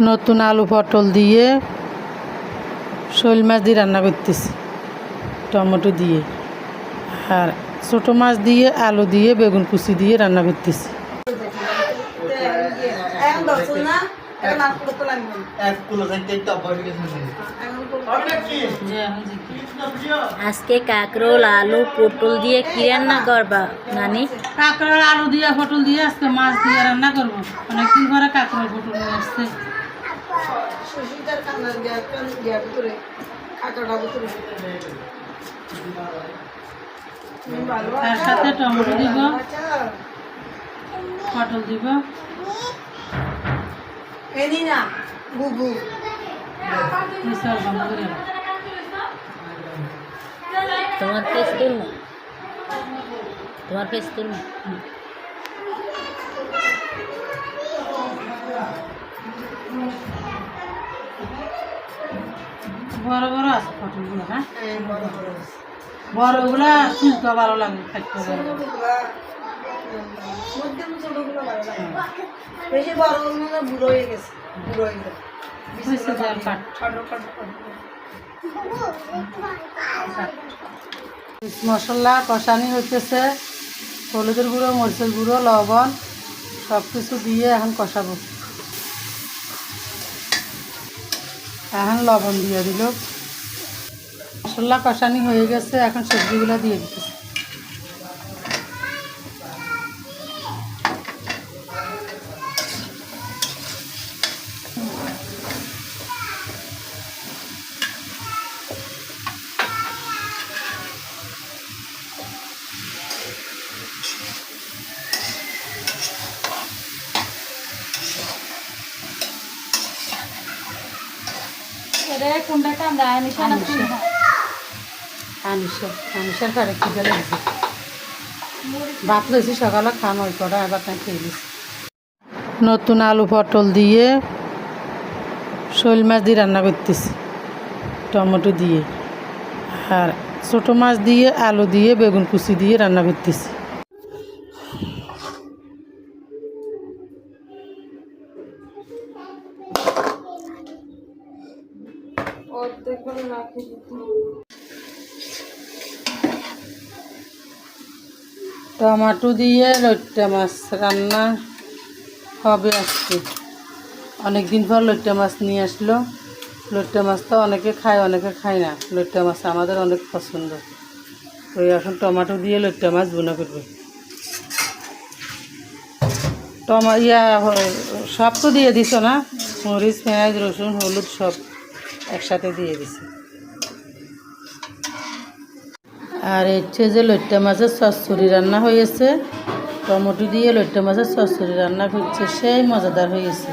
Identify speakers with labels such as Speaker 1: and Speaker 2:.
Speaker 1: নতুন আলু পটল দিয়ে শোল মাছ দিয়ে রান্না করতেছি, টমেটো দিয়ে, আর ছোটো মাছ দিয়ে আলু দিয়ে বেগুন কুচি দিয়ে রান্না করতেছি।
Speaker 2: আজকে কাঁকরোল আলু পটল দিয়ে কি রান্না করবা নানি?
Speaker 1: কাঁকরোল আলু দিয়ে পটল দিয়ে আজকে মাছ দিয়ে রান্না করবো। অনেকদিন পরে কাঁকরোল পটল নিয়ে আসছে। তার সাথে টমেটো দিব, পটল দিব।
Speaker 2: তোমার ফেস তুল না, তোমার ফেস তুল না।
Speaker 1: বড় বড় আছে পটলগুলো। হ্যাঁ, বড়গুলা তুলতে ভালো লাগে, খাইতে মশলা কষানি হইতেছে, হলুদের গুঁড়ো, মরিচের গুঁড়ো, লবণ সব কিছু দিয়ে এখন কষাবো। এখন লবণ দিয়ে দিল। মশলা কষানি হয়ে গেছে, এখন সবজিগুলো দিয়ে দিতেছে। আনিসার কারে খিদে লাগছে, ভাত লইছি সকালে, খান ওই কটা এবার তাই খেয়ে দিছি। নতুন আলু পটল দিয়ে শোল মাছ দিয়ে রান্না করতেছি, টমেটো দিয়ে, আর ছোটো মাছ দিয়ে আলু দিয়ে বেগুন কুচি দিয়ে রান্না করতেছি। টমেটো দিয়ে লইট্টা মাছ রান্না হবে আজকে। অনেকদিন পর লইট্টা মাছ নিয়ে আসলো। লইট্টা মাছ তো অনেকে খায়, অনেকে খায় না। লইট্টা মাছ আমাদের অনেক পছন্দ। তো এখন টমেটো দিয়ে লইট্টা মাছ বোনা করবে। সব তো দিয়ে দিছো না, মরিচ, পেঁয়াজ, রসুন, হলুদ সব একসাথে দিয়ে দিছে। আর হচ্ছে যে লইট্টা মাছের চচ্চড়ি রান্না হয়েছে, টমেটো দিয়ে লইট্টা মাছের চচ্চড়ি রান্না করছে, সেই মজাদার হয়েছে।